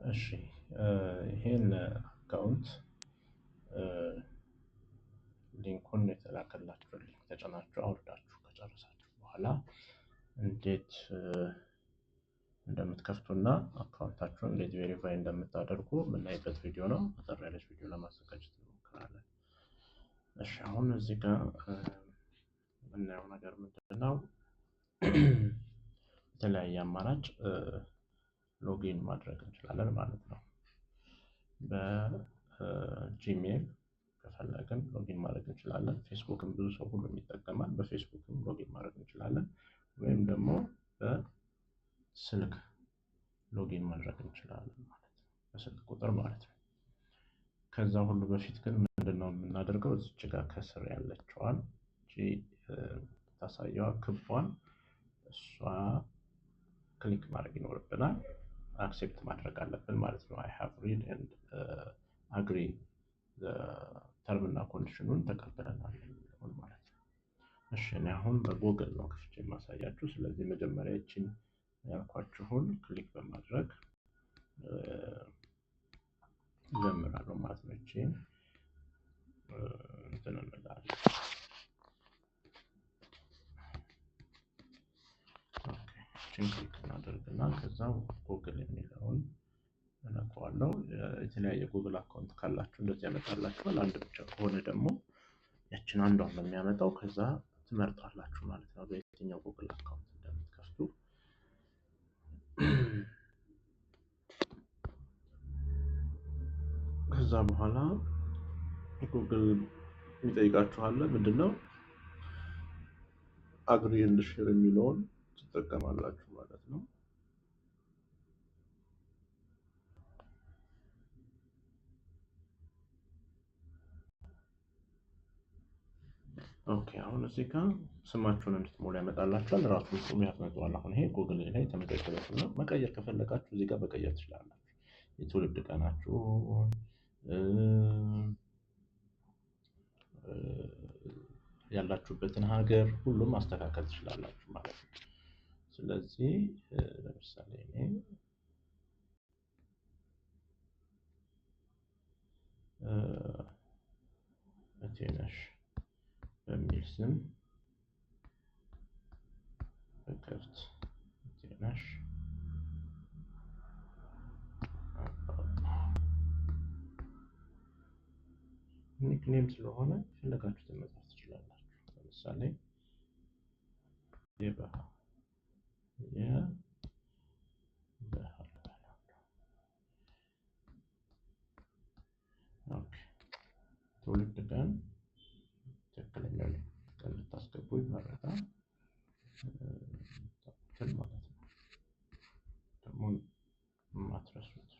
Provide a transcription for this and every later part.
እሺ ይሄን አካውንት ሊንኩን የተላከላችሁ ሊንክ ተጭናችሁ አውርዳችሁ ከጨረሳችሁ በኋላ እንዴት እንደምትከፍቱና አካውንታችሁን እንዴት ቬሪፋይ እንደምታደርጉ የምናይበት ቪዲዮ ነው። አጠር ያለች ቪዲዮ ለማዘጋጀት እንሞክራለን። እሺ አሁን እዚህ ጋር የምናየው ነገር ምንድነው? የተለያየ አማራጭ ሎጊን ማድረግ እንችላለን ማለት ነው። በጂሜል ከፈለግን ሎጊን ማድረግ እንችላለን። ፌስቡክም ብዙ ሰው ሁሉ ይጠቀማል። በፌስቡክም ሎጊን ማድረግ እንችላለን። ወይም ደግሞ በስልክ ሎጊን ማድረግ እንችላለን ማለት ነው። በስልክ ቁጥር ማለት ነው። ከዛ ሁሉ በፊት ግን ምንድነው የምናደርገው? እዚች ጋር ከስር ያለችዋን ታሳየዋ ክቧን እሷ ክሊክ ማድረግ ይኖርብናል። አክሴፕት ማድረግ አለብን ማለት ነው። I have read and agree the term እና ኮንዲሽኑን ተቀበለናል ማለት ነው። እሺ እኔ አሁን በጎግል ነው ከፍቼ ማሳያችሁ። ስለዚህ መጀመሪያ እቺን ያልኳችሁን ክሊክ በማድረግ ጀምራለሁ ማለት ነው። እቺን እንትን እንላለን። ኦኬ እቺን ክሊክ እናደርግና ከዛ ጎግል የሚለውን እነካዋለሁ። የተለያየ ጉግል አካውንት ካላችሁ እንደዚህ ያመጣላችኋል። አንድ ብቻ ከሆነ ደግሞ ያችን አንዷን ነው የሚያመጣው። ከዛ ትመርጣላችሁ ማለት ነው በየትኛው ጉግል አካውንት እንደምትከፍቱ። ከዛ በኋላ ጉግል የሚጠይቃችኋል ምንድነው አግሪ ኤንድ ሼር የሚለውን ትጠቀማላችሁ ማለት ነው። ኦኬ አሁን እዚህ ጋር ስማችሁን እንድትሞሉ ያመጣላችኋል። ራሱን ስሙ ያስመጣዋል። አሁን ይሄ ጉግል ላይ ተመዘገበ ነው። መቀየር ከፈለጋችሁ እዚህ ጋር መቀየር ትችላላችሁ። የትውልድ ቀናችሁን ያላችሁበትን ሀገር ሁሉም ማስተካከል ትችላላችሁ ማለት ነው። ስለዚህ ለምሳሌ እኔ እቴነሽ በሚል ስም በከፍት እቴነሽ ኒክኔም ስለሆነ ፈለጋችሁትን መጻፍ ትችላላችሁ። ለምሳሌ የበሃ ኦኬ ትውልድ ቀን ትክክለኛ ቀን ልታስገቡ ይመረጣል ማለት ነው። ደግሞ ማትረሱት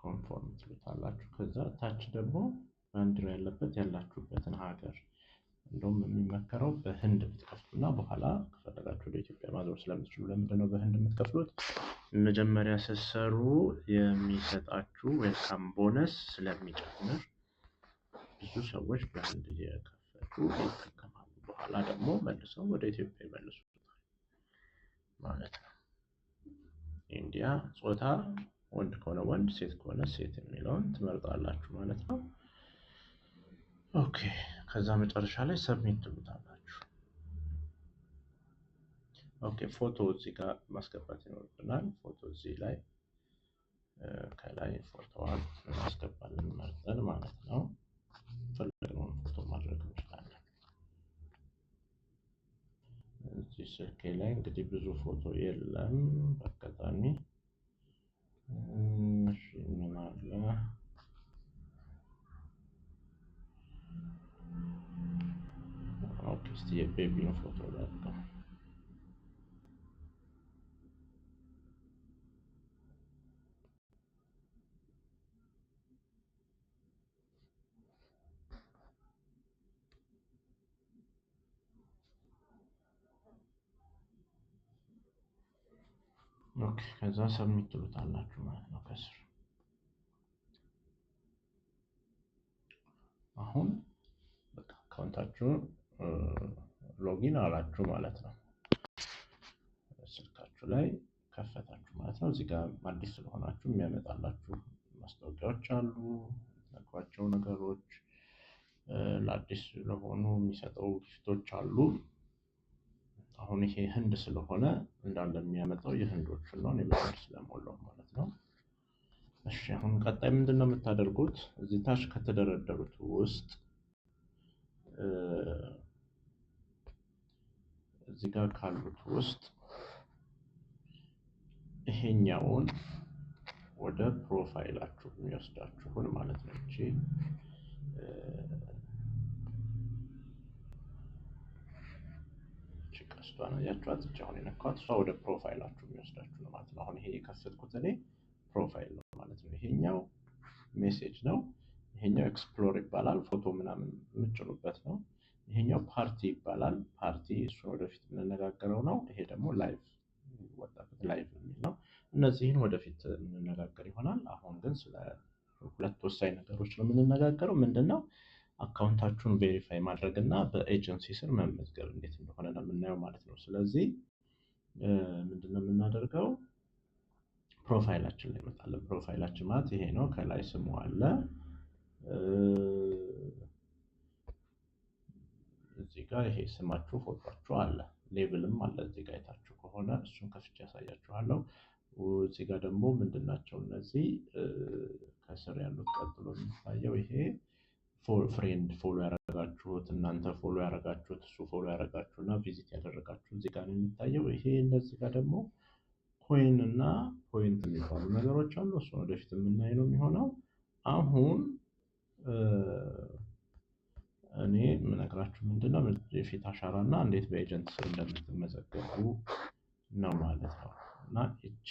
ኮንፎርም ትሉታላችሁ። ከዛ ታች ደግሞ ባንዲራ ያለበት ያላችሁበትን ሀገር እንደውም የሚመከረው በህንድ ብትከፍቱና በኋላ ከፈለጋችሁ ወደ ኢትዮጵያ ማዞር ስለምትችሉ። ለምንድነው በህንድ የምትከፍሉት? መጀመሪያ ስትሰሩ የሚሰጣችሁ ዌልካም ቦነስ ስለሚጨምር ብዙ ሰዎች በህንድ እየከፈቱ ይጠቀማሉ። በኋላ ደግሞ መልሰው ወደ ኢትዮጵያ ይመልሱታል ማለት ነው። ኢንዲያ ጾታ ወንድ ከሆነ ወንድ፣ ሴት ከሆነ ሴት የሚለውን ትመርጣላችሁ ማለት ነው። ኦኬ ከዛ መጨረሻ ላይ ሰብሚት ትሉታላችሁ። ኦኬ ፎቶ እዚህ ጋር ማስገባት ይኖርብናል። ፎቶ እዚህ ላይ ከላይ ፎቶዋን እናስገባለን መርጠን ማለት ነው። ፈለግነውን ፎቶ ማድረግ እንችላለን። እዚህ ስልኬ ላይ እንግዲህ ብዙ ፎቶ የለም በአጋጣሚ። እሺ ምን አለ ኦኬ እስቲ የቤቢውን ፎቶ ላድርገው። ኦኬ ከዛ ሰብሚት ትሉታላችሁ ማለት ነው ከስር። አሁን በቃ አካውንታችሁን ሎጊን አላችሁ ማለት ነው። ብሮዘራችሁ ላይ ከፈታችሁ ማለት ነው። እዚህ ጋር አዲስ ስለሆናችሁ የሚያመጣላችሁ ማስታወቂያዎች አሉ፣ የምትነኳቸው ነገሮች ለአዲስ ለሆኑ የሚሰጠው ጊፍቶች አሉ። አሁን ይሄ ህንድ ስለሆነ እንዳለ የሚያመጣው የህንዶቹን ነው፣ እኔ በህንድ ስለሞላው ማለት ነው። እሺ አሁን ቀጣይ ምንድነው የምታደርጉት? እዚህ ታች ከተደረደሩት ውስጥ እዚህ ጋር ካሉት ውስጥ ይሄኛውን ወደ ፕሮፋይላችሁ የሚወስዳችሁን ማለት ነው። እቺ ቀስቷን አያችኋት? እቺ አሁን የነካኋት እሷ ወደ ፕሮፋይላችሁ የሚወስዳችሁ ነው ማለት ነው። አሁን ይሄ የከፈትኩት እኔ ፕሮፋይል ነው ማለት ነው። ይሄኛው ሜሴጅ ነው። ይሄኛው ኤክስፕሎር ይባላል፣ ፎቶ ምናምን የምትጭኑበት ነው። ይሄኛው ፓርቲ ይባላል። ፓርቲ እሱን ወደፊት የምንነጋገረው ነው። ይሄ ደግሞ ላይቭ ወጣበት ላይቭ የሚል ነው። እነዚህን ወደፊት የምንነጋገር ይሆናል። አሁን ግን ስለ ሁለት ወሳኝ ነገሮች ነው የምንነጋገረው። ምንድነው አካውንታችሁን ቬሪፋይ ማድረግ እና በኤጀንሲ ስር መመዝገብ እንዴት እንደሆነ ነው የምናየው ማለት ነው። ስለዚህ ምንድነው የምናደርገው? ፕሮፋይላችን ላይ እንመጣለን። ፕሮፋይላችን ማለት ይሄ ነው። ከላይ ስሙ አለ፣ እዚህ ጋር ይሄ ስማችሁ ፎቶአችሁ አለ፣ ሌብልም አለ እዚህ ጋር አይታችሁ ከሆነ እሱን ከፍቼ ያሳያችኋለሁ። እዚህ ጋር ደግሞ ምንድናቸው እነዚህ ከስር ያሉት ቀጥሎ የሚታየው ይሄ ፍሬንድ ፎሎ ያረጋችሁት፣ እናንተ ፎሎ ያረጋችሁት፣ እሱ ፎሎ ያረጋችሁና ቪዚት ያደረጋችሁ እዚህ ጋር ነው የሚታየው። ይሄ እነዚህ ጋር ደግሞ ኮይን እና ፖይንት የሚባሉ ነገሮች አሉ። እሱ ወደፊት የምናይ ነው የሚሆነው። አሁን እኔ የምነግራችሁ ምንድነው የፊት አሻራ እና እንዴት በኤጀንት ስር እንደምትመዘገቡ ነው ማለት ነው። እና እቺ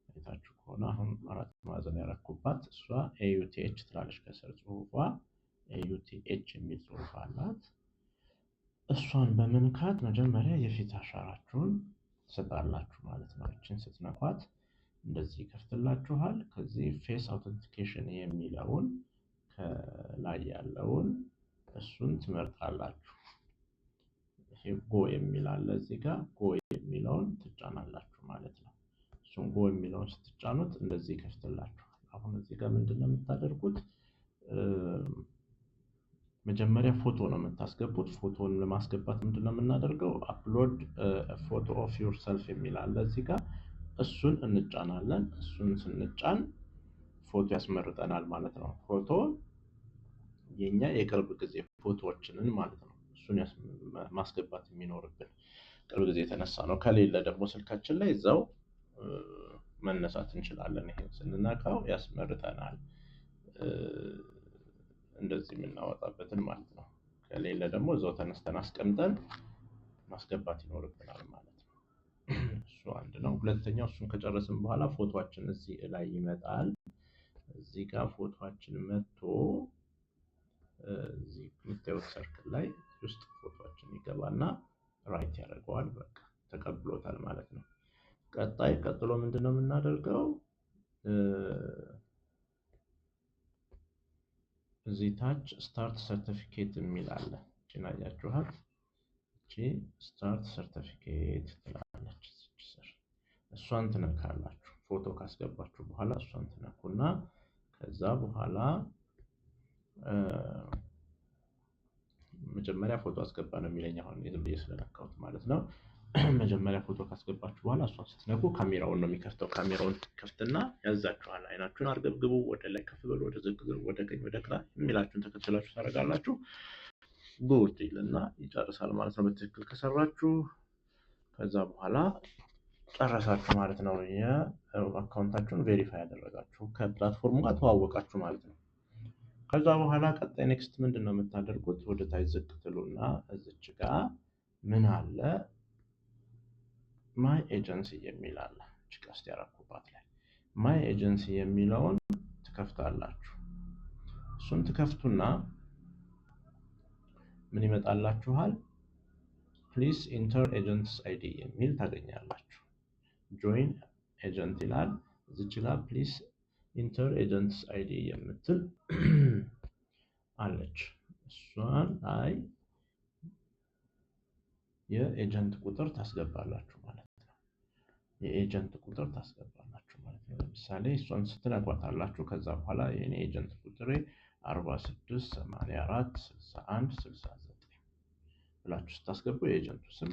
አይታችሁ ከሆነ አሁን አራት ማዕዘን ያረኩባት እሷ ኤዩቲኤች ትላለች። ከስር ጽሁፏ ኤዩቲኤች የሚል ጽሁፍ አላት። እሷን በመንካት መጀመሪያ የፊት አሻራችሁን ትሰጣላችሁ ማለት ነው። እቺን ስትነኳት እንደዚህ ይከፍትላችኋል። ከዚህ ፌስ አውተንቲኬሽን የሚለውን ከላይ ያለውን እሱን ትመርጣላችሁ። ይሄ ጎ የሚል አለ እዚህ ጋር ጎ የሚለውን ትጫናላችሁ ማለት ነው። እሱን ጎ የሚለውን ስትጫኑት እንደዚህ ይከፍትላችኋል። አሁን እዚህ ጋር ምንድነው የምታደርጉት? መጀመሪያ ፎቶ ነው የምታስገቡት። ፎቶን ለማስገባት ምንድነው የምናደርገው? አፕሎድ ፎቶ ኦፍ ዩርሰልፍ የሚል አለ እዚህ ጋር እሱን እንጫናለን። እሱን ስንጫን ፎቶ ያስመርጠናል ማለት ነው። ፎቶ የኛ የቅርብ ጊዜ ፎቶዎችንን ማለት ነው። እሱን ማስገባት የሚኖርብን ቅርብ ጊዜ የተነሳ ነው። ከሌለ ደግሞ ስልካችን ላይ እዛው መነሳት እንችላለን። ይሄን ስንነካው ያስመርጠናል እንደዚህ የምናወጣበትን ማለት ነው። ከሌለ ደግሞ እዛው ተነስተን አስቀምጠን ማስገባት ይኖርብናል ማለት ነው። እሱ አንድ ነው። ሁለተኛው እሱን ከጨረስን በኋላ ፎቶአችን እዚህ ላይ ይመጣል። እዚህ ጋር ፎቶአችን መጥቶ እዚህ የምታዩት ሰርክል ላይ ውስጥ ፎቶአችን ይገባና ራይት ያደርገዋል። በቃ ተቀብሎታል ማለት ነው። ቀጥሎ ምንድነው የምናደርገው? እዚህ ታች ስታርት ሰርቲፊኬት የሚል አለ። እቺን አያችኋት? እቺ ስታርት ሰርቲፊኬት ትላለች እዚህ ስር። እሷን ትነካላችሁ። ፎቶ ካስገባችሁ በኋላ እሷን ትነኩና ከዛ በኋላ መጀመሪያ ፎቶ አስገባ ነው የሚለኝ አሁን ዝም ብዬ ስለነካሁት ማለት ነው። መጀመሪያ ፎቶ ካስገባችሁ በኋላ እሷን ስትነኩ ካሜራውን ነው የሚከፍተው። ካሜራውን ከፍትና ያዛችኋል። አይናችሁን አርገብግቡ፣ ወደ ላይ ከፍ በሉ፣ ወደ ዝቅ በሉ፣ ወደ ቀኝ ወደ ግራ የሚላችሁን ተከትላችሁ ታደርጋላችሁ። ጉድ ይልና ይጨርሳል ማለት ነው። በትክክል ከሰራችሁ ከዛ በኋላ ጨረሳችሁ ማለት ነው። የአካውንታችሁን ቬሪፋይ ያደረጋችሁ ከፕላትፎርሙ ጋር ተዋወቃችሁ ማለት ነው። ከዛ በኋላ ቀጣይ ኔክስት ምንድነው የምታደርጉት? ወደ ታች ዝቅ ትሉና እዚች ጋር ምን አለ? ማይ ኤጀንሲ የሚል አለ። እቺ ቀስት ያረኩባት ላይ ማይ ኤጀንሲ የሚለውን ትከፍታላችሁ። እሱን ትከፍቱና ምን ይመጣላችኋል? ፕሊዝ ኢንተር ኤጀንትስ አይዲ የሚል ታገኛላችሁ። ጆይን ኤጀንት ይላል። እዚች ጋር ፕሊዝ ኢንተር ኤጀንትስ አይዲ የምትል አለች። እሷን ላይ የኤጀንት ቁጥር ታስገባላችሁ ማለት ነው። የኤጀንት ቁጥር ታስገባላችሁ ማለት ነው። ለምሳሌ እሷን ስትነኳታላችሁ ከዛ በኋላ የኔ ኤጀንት ቁጥሬ 46 84 61 69 ብላችሁ ስታስገቡ የኤጀንቱ ስም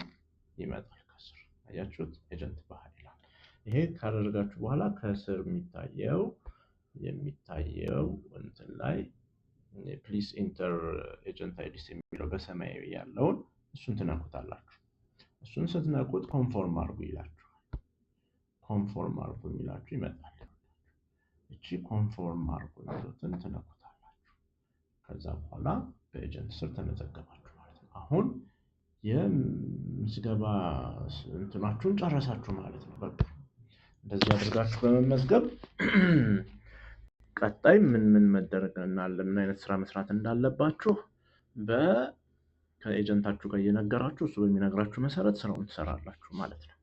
ይመጣል ከስር። አያችሁት? ኤጀንት ባህር ይላል። ይሄ ካደረጋችሁ በኋላ ከስር የሚታየው እንትን ላይ ፕሊስ ኢንተር ኤጀንት አይዲስ የሚለው በሰማያዊ ያለውን እሱን ትነኩታላችሁ። እሱን ስትነኩት ኮንፎርም አድርጉ ይላችኋል። ኮንፎርም አድርጉ የሚላችሁ ይመጣል። እቺ ኮንፎርም አድርጉ የሚሉትን ትነኩታላችሁ። ከዛ በኋላ በኤጀንት ስር ተመዘገባችሁ ማለት ነው። አሁን የምዝገባ እንትናችሁን ጨረሳችሁ ማለት ነው። በቃ እንደዚህ አድርጋችሁ በመመዝገብ ቀጣይ ምን መደረግ እና ምን አይነት ስራ መስራት እንዳለባችሁ ከኤጀንታችሁ ጋር እየነገራችሁ እሱ በሚነግራችሁ መሰረት ስራውን ትሰራላችሁ ማለት ነው።